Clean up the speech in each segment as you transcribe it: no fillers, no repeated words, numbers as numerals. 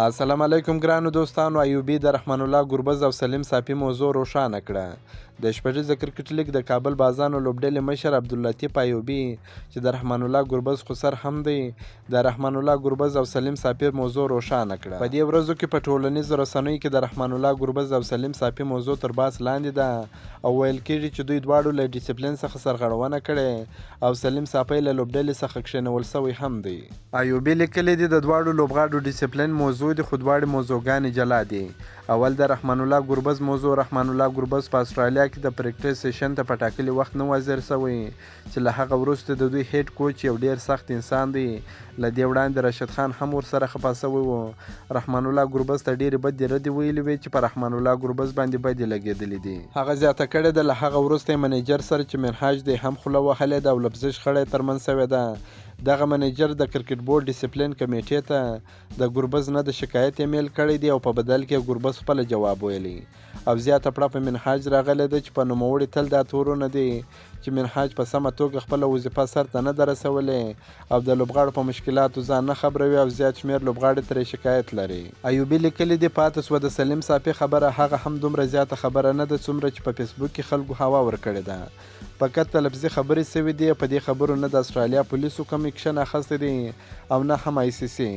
السلام علیکم ګرانو دوستانو. ایوبي د رحمان الله ګربز او سلیم صافي موضوع روښانه کړه. د شپږیزه کرکټ لیګ د کابل بازانو لوبډلې مشر عبداللطیف ایوبي چې د رحمان الله ګربز خسر هم دی، د رحمان الله ګربز او سلیم صافي موضوع روښانه کړه. په دې ورځو کې په ټولنیزو رسنیو کې د رحمان الله ګربز او سلیم صافي موضوع تر بحث لاندې ده او ویل کېږي چې دوی دواړو له ډیسپلین څخه سرغړونه کړې او سلیم صافي له لوبډلې څخه کښېنول سوی هم دی. ایوبي لیکلی دی د دواړو لوبغاړو ډیسپلین موضوع د خو دواړې موضوعګانې جلا دي. اول د رحمان الله ګربز موضوع. رحمان الله ګربز په استرالیا کې د پریکټس سیشن ته په ټاکلي وخت نه حاضر سوی چې له هغه وروسته د دوی هیډ کوچ یو ډیر سخت انسان دی. له دې وړاندې راشد خان هم ورسره خفه سوی و. رحمان الله ګربز ته ډېرې بدې ردې ویلې وې چې په رحمان الله ګربز باندې بدې لګېدلې دي. هغه زیاته کړې ده له هغه وروسته منیجر سره چې منهاج دی هم خوله وهلې ده او لفظي شخړه یې ترمنځ سوې ده. دغه منیجر د کرکټ بورډ ډیسپلین کمیټې ته د ګربز نه د شکایت ایمیل کړی دی او په بدل کې ګربز خپل جواب ویلی او زیاته پړه په منهاج راغلی ده چې په نوموړي تل دا تورونه دي چې منهاج په سمه توګه خپله وظیفه سرته نه ده رسولې او د لوبغاړو په مشکلاتو ځان نه خبروي او زیات شمېر لوبغاړي ترې شکایت لري. ایوبي لیکلي دي پاتې سوه د سلیم صافي خبره هغه هم دومره زیاته خبره نه ده څومره چې په فیسبوک کې خلکو هوا ورکړې ده. فقط لفظي خبرې سوي دي. په دې خبرو نه د استرالیا پولیسو کوم اکشن اخیستی دی او نه هم آی سی سی.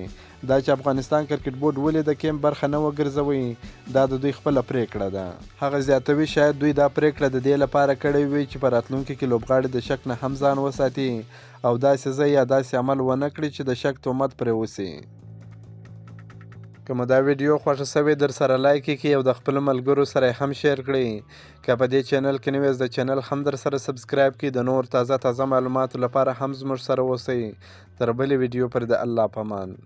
دا چې افغانستان کرکټ بورډ ولې د کیم برخه نه وګرځوي دا د دوی خپله پریکړه ده. هغه زیاتوي شاید دوی دا پریکړه د دې لپاره کړې وي چې په راتلونکي کې لوبغاړي د شک نه هم ځان وساتي او داسې ځای یا داسې عمل ونه کړي چې د شک تهمت پرې وسي. که مو دا ویډیو خوښه سوې در سره لایک کړئ او د خپلو ملګرو سره هم شیر کړئ. که په دې چینل کې نوی د چینل هم در سره سبسکرایب کړئ. د نور تازه معلوماتو لپاره هم زموږ سره اوسئ. تر بلې ویډیو پر د الله په امان.